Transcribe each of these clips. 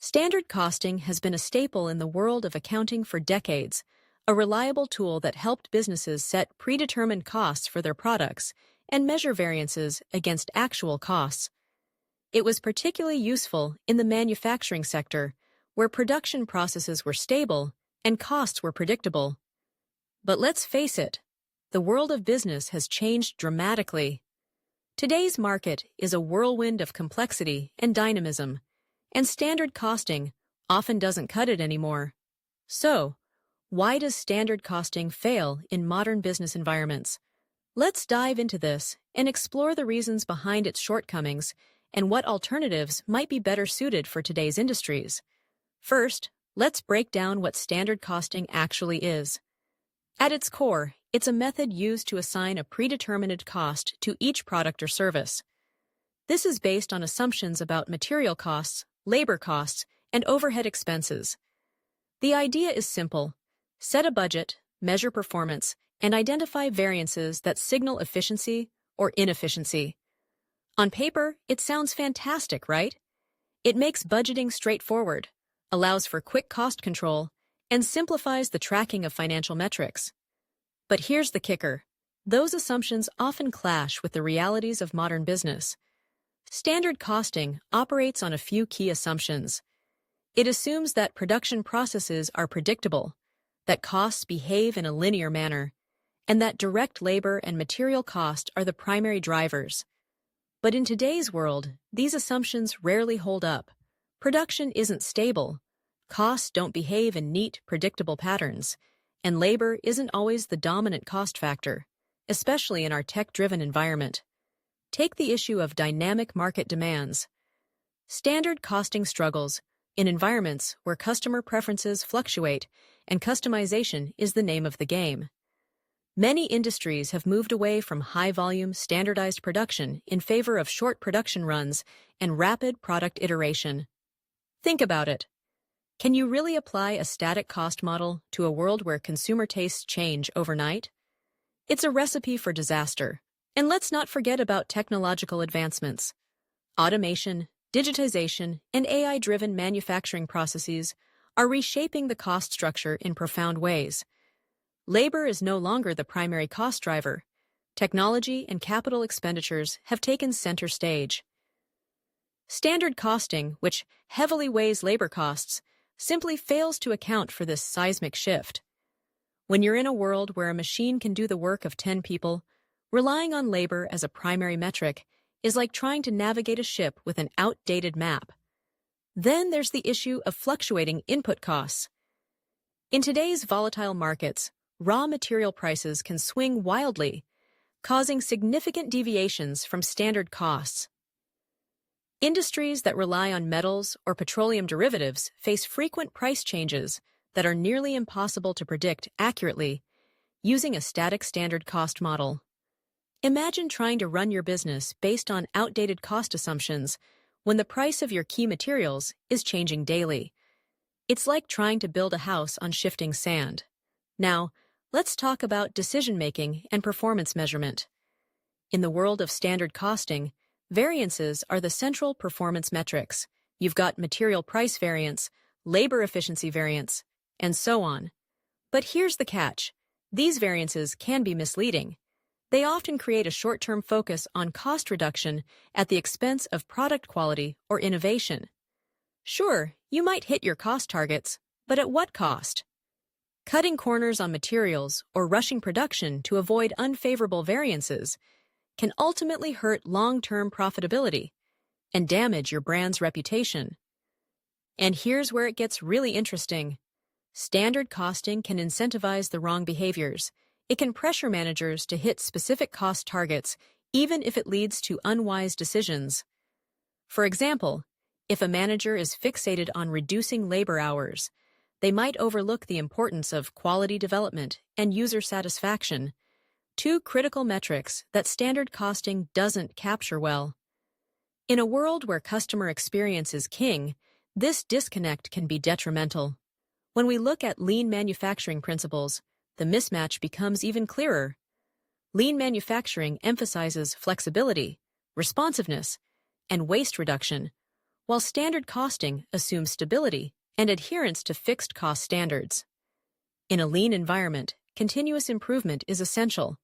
Standard costing has been a staple in the world of accounting for decades, a reliable tool that helped businesses set predetermined costs for their products and measure variances against actual costs. It was particularly useful in the manufacturing sector, where production processes were stable and costs were predictable. But let's face it, the world of business has changed dramatically. Today's market is a whirlwind of complexity and dynamism, and standard costing often doesn't cut it anymore. So, why does standard costing fail in modern business environments? Let's dive into this and explore the reasons behind its shortcomings and what alternatives might be better suited for today's industries. First, let's break down what standard costing actually is. At its core, it's a method used to assign a predetermined cost to each product or service. This is based on assumptions about material costs, labor costs, and overhead expenses. The idea is simple: set a budget, measure performance, and identify variances that signal efficiency or inefficiency. On paper, it sounds fantastic, right? It makes budgeting straightforward, allows for quick cost control, and simplifies the tracking of financial metrics. But here's the kicker: those assumptions often clash with the realities of modern business. Standard costing operates on a few key assumptions. It assumes that production processes are predictable, that costs behave in a linear manner, and that direct labor and material cost are the primary drivers. But in today's world, these assumptions rarely hold up. Production isn't stable, costs don't behave in neat, predictable patterns, and labor isn't always the dominant cost factor, especially in our tech-driven environment. Take the issue of dynamic market demands. Standard costing struggles in environments where customer preferences fluctuate and customization is the name of the game. Many industries have moved away from high-volume, standardized production in favor of short production runs and rapid product iteration. Think about it. Can you really apply a static cost model to a world where consumer tastes change overnight? It's a recipe for disaster. And let's not forget about technological advancements. Automation, digitization, and AI-driven manufacturing processes are reshaping the cost structure in profound ways. Labor is no longer the primary cost driver. Technology and capital expenditures have taken center stage. Standard costing, which heavily weighs labor costs, simply fails to account for this seismic shift. When you're in a world where a machine can do the work of 10 people, relying on labor as a primary metric is like trying to navigate a ship with an outdated map. Then there's the issue of fluctuating input costs. In today's volatile markets, raw material prices can swing wildly, causing significant deviations from standard costs. Industries that rely on metals or petroleum derivatives face frequent price changes that are nearly impossible to predict accurately using a static standard cost model. Imagine trying to run your business based on outdated cost assumptions when the price of your key materials is changing daily. It's like trying to build a house on shifting sand. Now, let's talk about decision-making and performance measurement. In the world of standard costing, variances are the central performance metrics. You've got material price variance, labor efficiency variance, and so on. But here's the catch: these variances can be misleading. They often create a short-term focus on cost reduction at the expense of product quality or innovation. Sure, you might hit your cost targets, but at what cost? Cutting corners on materials or rushing production to avoid unfavorable variances can ultimately hurt long-term profitability and damage your brand's reputation. And here's where it gets really interesting. Standard costing can incentivize the wrong behaviors. It can pressure managers to hit specific cost targets, even if it leads to unwise decisions. For example, if a manager is fixated on reducing labor hours, they might overlook the importance of quality development and user satisfaction, two critical metrics that standard costing doesn't capture well. In a world where customer experience is king, this disconnect can be detrimental. When we look at lean manufacturing principles, the mismatch becomes even clearer. Lean manufacturing emphasizes flexibility, responsiveness, and waste reduction, while standard costing assumes stability and adherence to fixed cost standards. In a lean environment, continuous improvement is essential,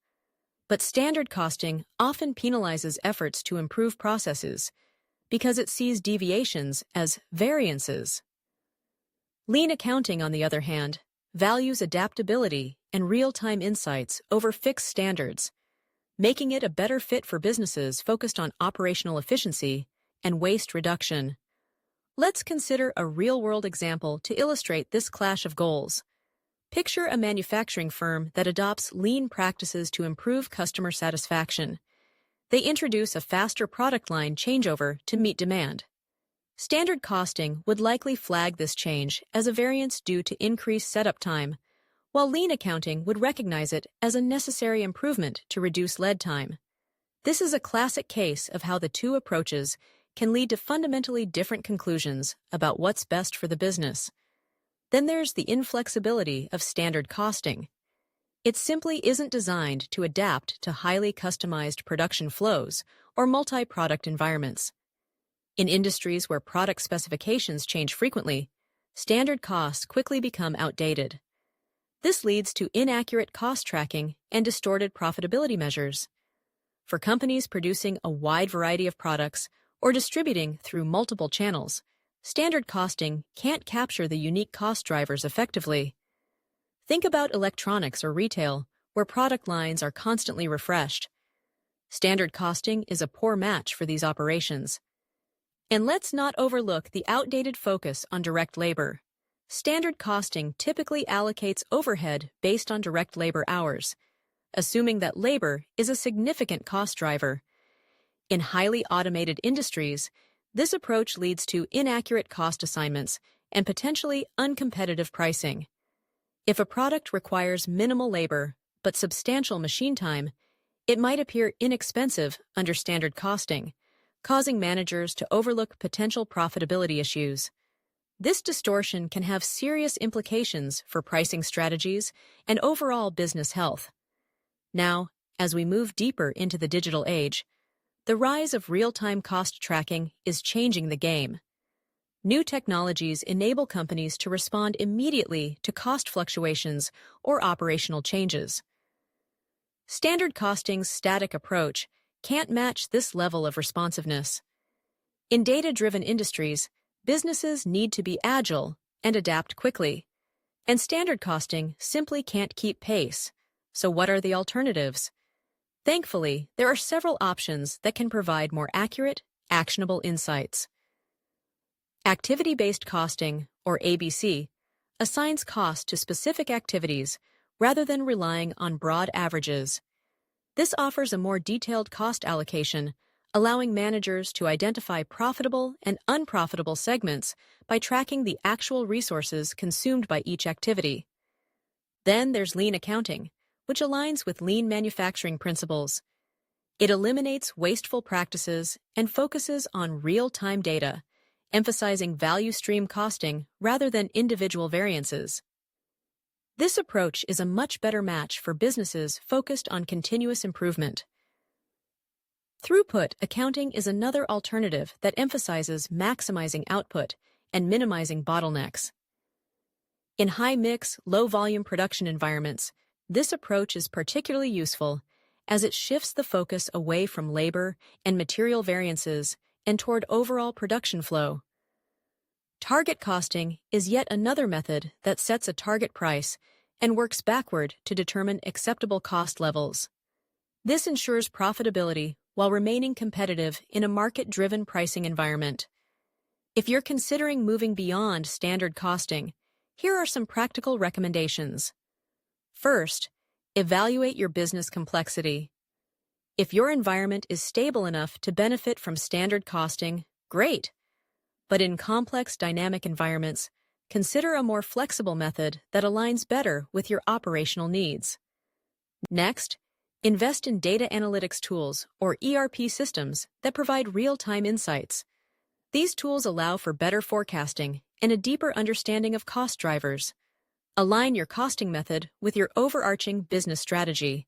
but standard costing often penalizes efforts to improve processes because it sees deviations as variances. Lean accounting, on the other hand, values adaptability and real-time insights over fixed standards, making it a better fit for businesses focused on operational efficiency and waste reduction. Let's consider a real-world example to illustrate this clash of goals. Picture a manufacturing firm that adopts lean practices to improve customer satisfaction. They introduce a faster product line changeover to meet demand. Standard costing would likely flag this change as a variance due to increased setup time, while lean accounting would recognize it as a necessary improvement to reduce lead time. This is a classic case of how the two approaches can lead to fundamentally different conclusions about what's best for the business. Then there's the inflexibility of standard costing. It simply isn't designed to adapt to highly customized production flows or multi-product environments. In industries where product specifications change frequently, standard costs quickly become outdated. This leads to inaccurate cost tracking and distorted profitability measures. For companies producing a wide variety of products or distributing through multiple channels, standard costing can't capture the unique cost drivers effectively. Think about electronics or retail, where product lines are constantly refreshed. Standard costing is a poor match for these operations. And let's not overlook the outdated focus on direct labor. Standard costing typically allocates overhead based on direct labor hours, assuming that labor is a significant cost driver. In highly automated industries, this approach leads to inaccurate cost assignments and potentially uncompetitive pricing. If a product requires minimal labor but substantial machine time, it might appear inexpensive under standard costing, causing managers to overlook potential profitability issues. This distortion can have serious implications for pricing strategies and overall business health. Now, as we move deeper into the digital age, the rise of real-time cost tracking is changing the game. New technologies enable companies to respond immediately to cost fluctuations or operational changes. Standard costing's static approach can't match this level of responsiveness. In data-driven industries, businesses need to be agile and adapt quickly, and standard costing simply can't keep pace. So what are the alternatives? Thankfully, there are several options that can provide more accurate, actionable insights. Activity-based costing, or ABC, assigns cost to specific activities rather than relying on broad averages. This offers a more detailed cost allocation, allowing managers to identify profitable and unprofitable segments by tracking the actual resources consumed by each activity. Then there's lean accounting, which aligns with lean manufacturing principles. It eliminates wasteful practices and focuses on real-time data, emphasizing value stream costing rather than individual variances. This approach is a much better match for businesses focused on continuous improvement. Throughput accounting is another alternative that emphasizes maximizing output and minimizing bottlenecks. In high-mix, low-volume production environments, this approach is particularly useful as it shifts the focus away from labor and material variances and toward overall production flow. Target costing is yet another method that sets a target price and works backward to determine acceptable cost levels. This ensures profitability while remaining competitive in a market-driven pricing environment. If you're considering moving beyond standard costing, here are some practical recommendations. First, evaluate your business complexity. If your environment is stable enough to benefit from standard costing, great. But in complex dynamic environments, consider a more flexible method that aligns better with your operational needs. Next, invest in data analytics tools or ERP systems that provide real-time insights. These tools allow for better forecasting and a deeper understanding of cost drivers. Align your costing method with your overarching business strategy.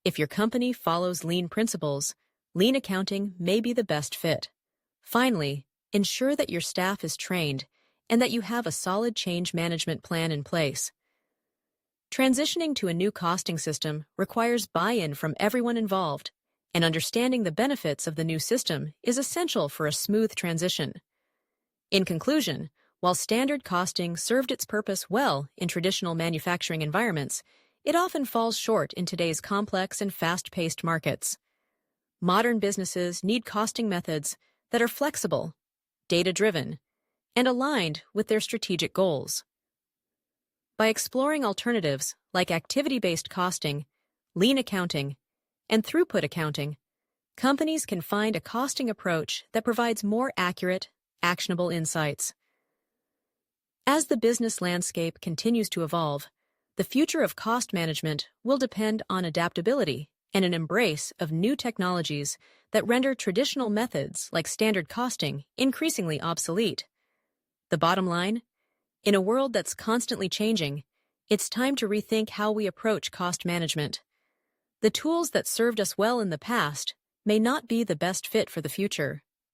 If your company follows lean principles, lean accounting may be the best fit. Finally, ensure that your staff is trained and that you have a solid change management plan in place. Transitioning to a new costing system requires buy-in from everyone involved, and understanding the benefits of the new system is essential for a smooth transition. In conclusion, while standard costing served its purpose well in traditional manufacturing environments, it often falls short in today's complex and fast-paced markets. Modern businesses need costing methods that are flexible, data-driven, and aligned with their strategic goals. By exploring alternatives like activity-based costing, lean accounting, and throughput accounting, companies can find a costing approach that provides more accurate, actionable insights. As the business landscape continues to evolve, the future of cost management will depend on adaptability and an embrace of new technologies that render traditional methods like standard costing increasingly obsolete. The bottom line? In a world that's constantly changing, it's time to rethink how we approach cost management. The tools that served us well in the past may not be the best fit for the future.